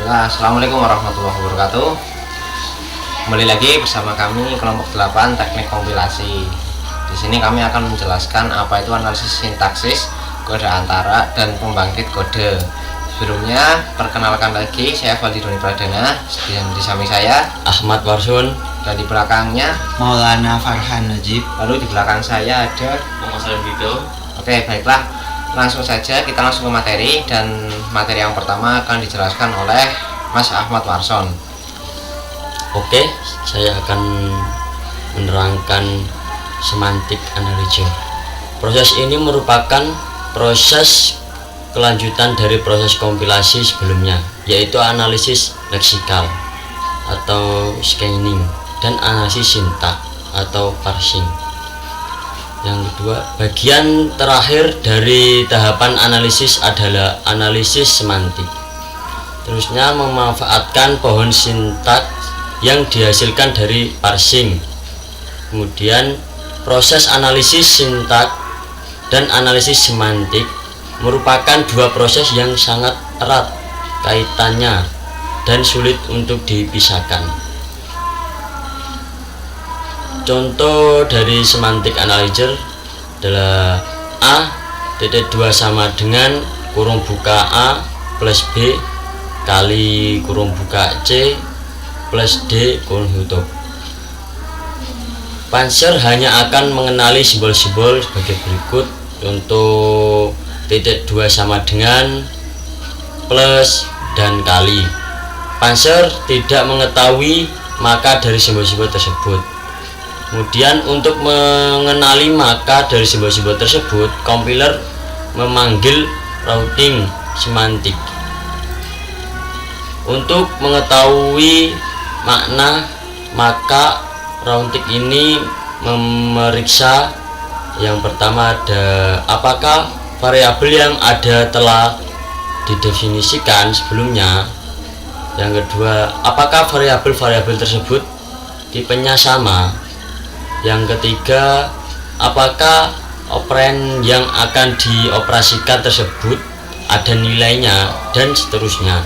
Ya, Assalamualaikum warahmatullahi wabarakatuh. Kembali lagi bersama kami kelompok 8 teknik kompilasi. Di sini kami akan menjelaskan apa itu analisis sintaksis, kode antara, dan pembangkit kode. Sebelumnya, perkenalkan lagi, saya Valdi Doni Pradana, dan di samping saya Ahmad Warsun, dan di belakangnya Maulana Farhan Najib. Lalu di belakang saya ada Muhammad Salim Bito. Oke, baiklah. Langsung saja kita langsung ke materi, dan materi yang pertama akan dijelaskan oleh Mas Ahmad Warson. Oke, saya akan menerangkan semantik analisis. Proses ini merupakan proses kelanjutan dari proses kompilasi sebelumnya, yaitu analisis leksikal atau scanning dan analisis sintak atau parsing. Yang kedua, bagian terakhir dari tahapan analisis adalah analisis semantik. Terusnya memanfaatkan pohon sintak yang dihasilkan dari parsing. Kemudian proses analisis sintak dan analisis semantik merupakan dua proses yang sangat erat kaitannya dan sulit untuk dipisahkan. Contoh dari semantik analyzer adalah A.2 sama dengan kurung buka A plus B kali kurung buka C plus D kurung tutup. Panser hanya akan mengenali simbol-simbol sebagai berikut. Contoh titik 2 sama dengan plus dan kali. Panser tidak mengetahui maka dari simbol-simbol tersebut. Kemudian untuk mengenali maka dari simbol-simbol tersebut, kompiler memanggil routing semantik. Untuk mengetahui makna maka routing ini memeriksa yang pertama ada apakah variabel yang ada telah didefinisikan sebelumnya. Yang kedua, apakah variabel-variabel tersebut tipenya sama. Yang ketiga, apakah operan yang akan dioperasikan tersebut ada nilainya, dan seterusnya.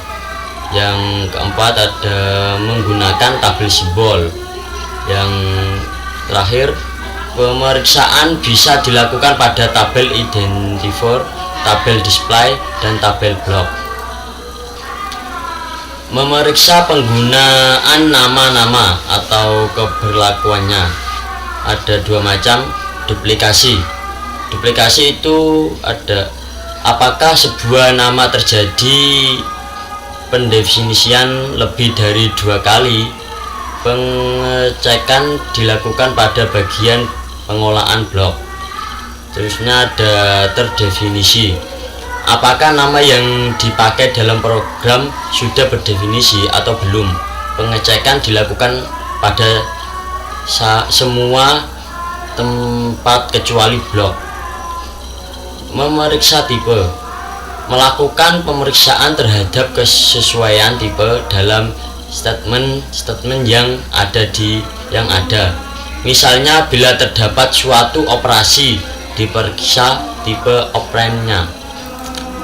Yang keempat ada menggunakan tabel simbol. Yang terakhir, pemeriksaan bisa dilakukan pada tabel identifier, tabel display, dan tabel block. Memeriksa penggunaan nama-nama atau keberlakuannya. Ada dua macam duplikasi. Duplikasi itu ada apakah sebuah nama terjadi pendefinisian lebih dari dua kali. Pengecekan dilakukan pada bagian pengolahan blok. Terusnya ada terdefinisi. Apakah nama yang dipakai dalam program sudah berdefinisi atau belum. Pengecekan dilakukan pada semua tempat kecuali blok. Memeriksa tipe. Melakukan pemeriksaan terhadap kesesuaian tipe dalam statement yang ada. Misalnya bila terdapat suatu operasi, diperiksa tipe operannya.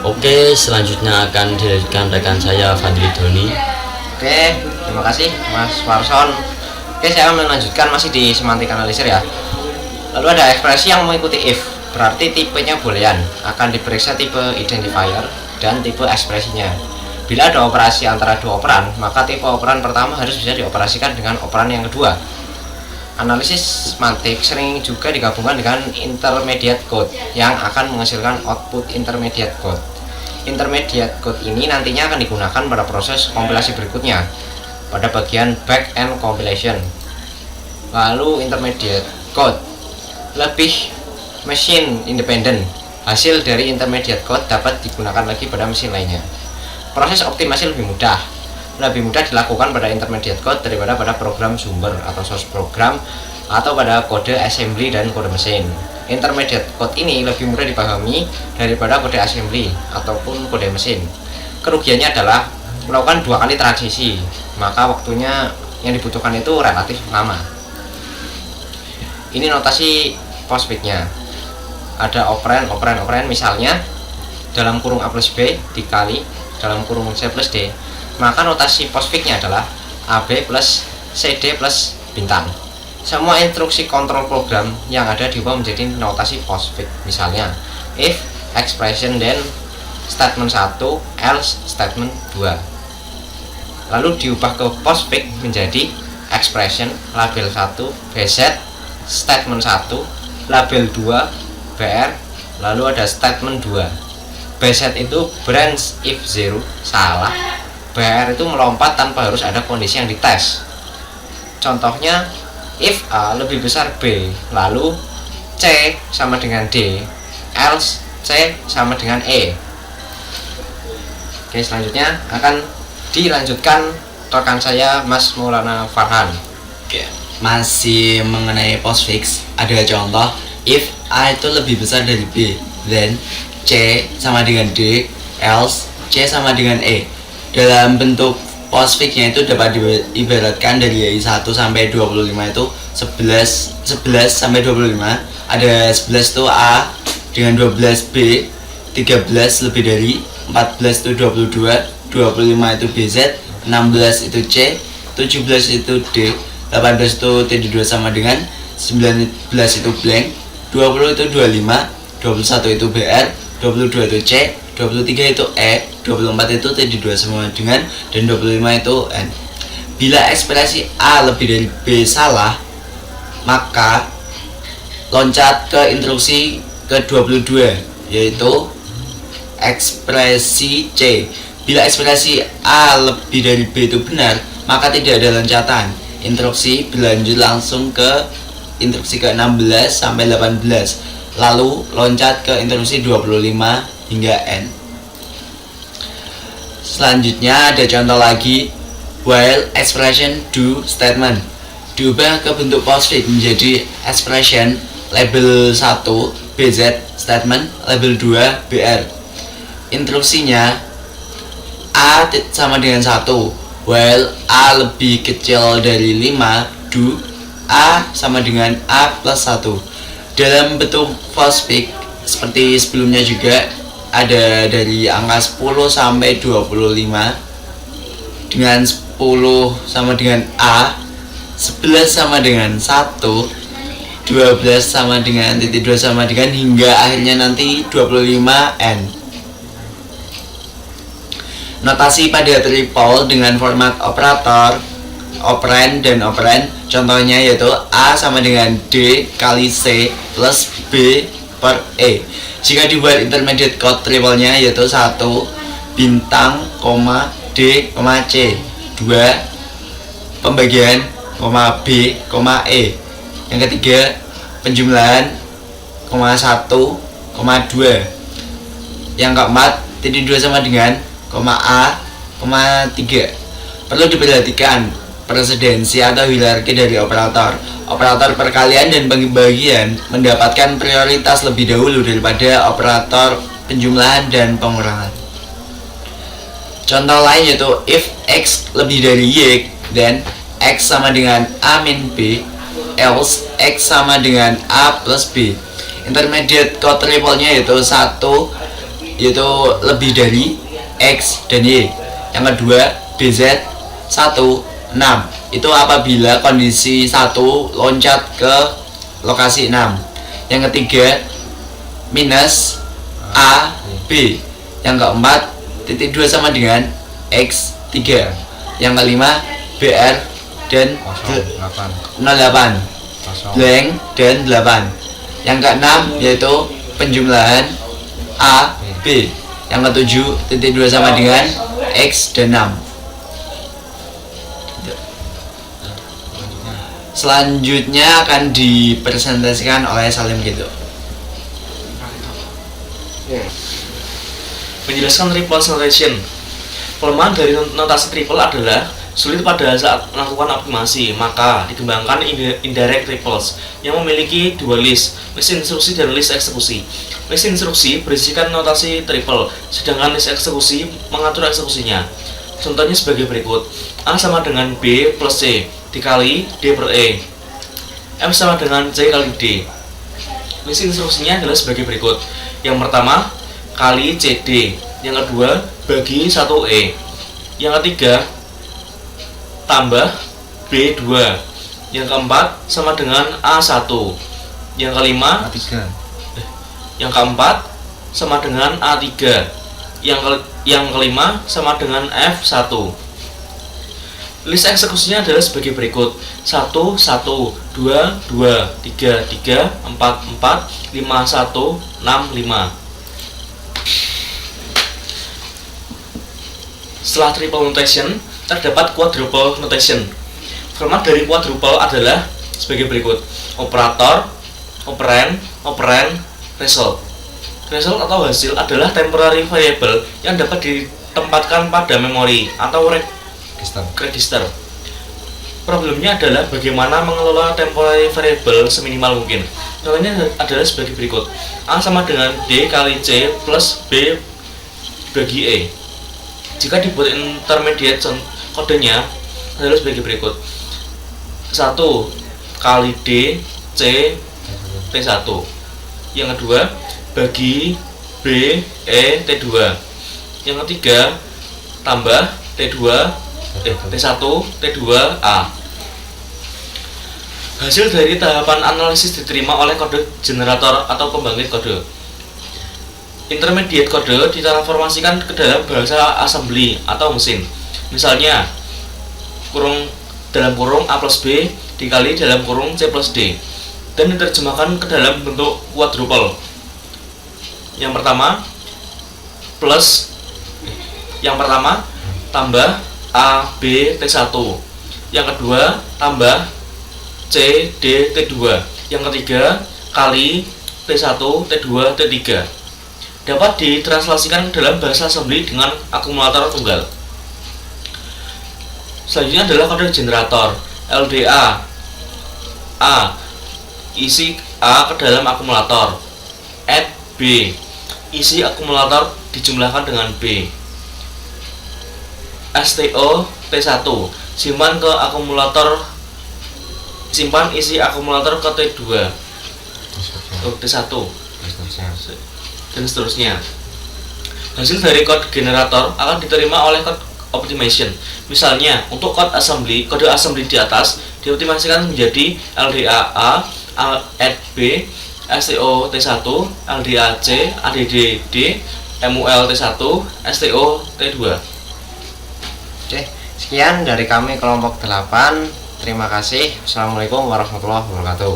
Oke, selanjutnya akan dilanjutkan rekan saya Fadli Doni. Oke, terima kasih Mas Warson. Oke, saya akan melanjutkan masih di semantik analyzer ya. Lalu ada ekspresi yang mengikuti if, berarti tipenya boolean, akan diperiksa tipe identifier dan tipe ekspresinya. Bila ada operasi antara dua operan, maka tipe operan pertama harus bisa dioperasikan dengan operan yang kedua. Analisis semantik sering juga digabungkan dengan intermediate code yang akan menghasilkan output intermediate code. Intermediate code ini nantinya akan digunakan pada proses kompilasi berikutnya, pada bagian back end compilation. Lalu intermediate code lebih machine independent. Hasil dari intermediate code dapat digunakan lagi pada mesin lainnya. Proses optimasi lebih mudah dilakukan pada intermediate code daripada pada program sumber atau source program atau pada kode assembly dan kode mesin. Intermediate code ini lebih mudah dipahami daripada kode assembly ataupun kode mesin. Kerugiannya adalah melakukan dua kali transisi, maka waktunya yang dibutuhkan itu relatif lama. Ini notasi postfitnya. Ada operan misalnya dalam kurung A plus B dikali dalam kurung C plus D, maka notasi postfixnya adalah AB plus CD plus bintang. Semua instruksi kontrol program yang ada diubah menjadi notasi postfix. Misalnya if expression then statement 1 else statement 2. Lalu diubah ke postfix menjadi expression label 1 BZ statement 1 label 2 BR, lalu ada statement 2. BZ itu branch if 0 salah, BR itu melompat tanpa harus ada kondisi yang dites. Contohnya if A lebih besar B, lalu C sama dengan D, else C sama dengan E. Oke, selanjutnya akan dilanjutkan rekan saya Mas Maulana Farhan. Oke, masih mengenai postfix, ada contoh if A itu lebih besar dari B, then C sama dengan D, else C sama dengan E. Dalam bentuk postfixnya itu dapat diibaratkan dari 1 sampai 25 itu 11 sampai 25. Ada 11 itu A dengan 12 B, 13 lebih dari, 14 itu 22, 25 itu BZ, 16 itu C, 17 itu D, 18 itu TD2 sama dengan, 19 itu blank, 20 itu 25, 21 itu BR, 22 itu C, 23 itu E, 24 itu TD2 sama dengan, dan 25 itu N. Bila ekspresi A lebih dari B salah, maka loncat ke instruksi ke-22, yaitu ekspresi C. Bila ekspresi A lebih dari B itu benar, maka tidak ada loncatan. Instruksi berlanjut langsung ke instruksi ke-16 sampai 18, lalu loncat ke instruksi 25 hingga N. Selanjutnya ada contoh lagi, while expression do statement diubah ke bentuk postfix menjadi expression label 1 BZ statement label 2 BR. Instruksinya A sama dengan 1, while A lebih kecil dari 5, do A sama dengan A plus 1. Dalam bentuk postfix seperti sebelumnya juga ada dari angka 10 sampai 25, dengan 10 sama dengan A, 11 sama dengan 1, 12 sama dengan titik 2 sama dengan, hingga akhirnya nanti 25N. Notasi pada triple dengan format operator, operand dan operand, contohnya yaitu A sama dengan D kali C plus B per E. Jika dibuat intermediate code triple-nya yaitu 1 bintang, D, C, 2 pembagian, B, E. Yang ketiga penjumlahan, 1, 2. Yang keempat titik 2 sama dengan, A, 3. Perlu diperhatikan presidensi atau hierarki dari operator. Operator perkalian dan pembagian mendapatkan prioritas lebih dahulu daripada operator penjumlahan dan pengurangan. Contoh lain yaitu if X lebih dari Y, then X sama dengan A min B, else X sama dengan A plus B. Intermediate code triple-nya yaitu 1, yaitu lebih dari X dan Y. Yang kedua BZ 1, 6. Itu apabila kondisi 1 loncat ke lokasi 6. Yang ketiga minus A, B. Yang keempat titik 2 sama dengan X, 3. Yang kelima BR dan 08, blank dan 8. Yang keenam yaitu penjumlahan A, B. Yang ketujuh titik 2 sama dengan X dan 6. Selanjutnya akan dipresentasikan oleh Salim gitu. Menjelaskan triple acceleration. Kelemahan dari notasi triple adalah sulit pada saat melakukan optimasi, maka dikembangkan indirect triples yang memiliki dua list instruksi dan list eksekusi. List instruksi berisikan notasi triple, sedangkan list eksekusi mengatur eksekusinya. Contohnya sebagai berikut: A sama dengan B plus C dikali D per E, M sama dengan C kali D. List instruksinya adalah sebagai berikut: yang pertama kali CD, yang kedua bagi 1E, Yang ketiga tambah B2. Yang keempat sama dengan A1. Yang kelima, yang keempat sama dengan A3. Yang kelima sama dengan F1. List eksekusinya adalah sebagai berikut: 1 1 2 2 3 3 4 4 5 1 6 5. Setelah triple notation, terdapat quadruple notation. Format dari quadruple adalah sebagai berikut: operator, operand, operand, result. Result atau hasil adalah temporary variable yang dapat ditempatkan pada memori atau register. Problemnya adalah bagaimana mengelola temporary variable seminimal mungkin. Contohnya adalah sebagai berikut: A sama dengan D kali C plus B bagi E. Jika dibuat intermediate kodenya adalah sebagai berikut: 1 kali D C T1. Yang kedua bagi B E T2. Yang ketiga tambah T1 T2 A. Hasil dari tahapan analisis diterima oleh kode generator atau pembangkit kode. Intermediate kode ditransformasikan ke dalam bahasa assembly atau mesin. Misalnya dalam kurung A plus B dikali dalam kurung C plus D, dan diterjemahkan ke dalam bentuk quadruple. Yang pertama tambah A B T1. Yang kedua tambah C D T2. Yang ketiga kali T1 T2 T3. Dapat ditranslasikan ke dalam bahasa assembly dengan akumulator tunggal. Selanjutnya adalah kode generator. LDA A, isi A ke dalam akumulator. Add B, isi akumulator dijumlahkan dengan B. STO T1, simpan isi akumulator ke T2 T1 dan seterusnya. Hasil dari kode generator akan diterima oleh kode optimization. Misalnya untuk kode assembly di atas dioptimasikan menjadi LDA A, add B, STO T1, LDA C, ADD D, MUL T1, STO T2. Oke, sekian dari kami kelompok 8. Terima kasih. Assalamualaikum warahmatullahi wabarakatuh.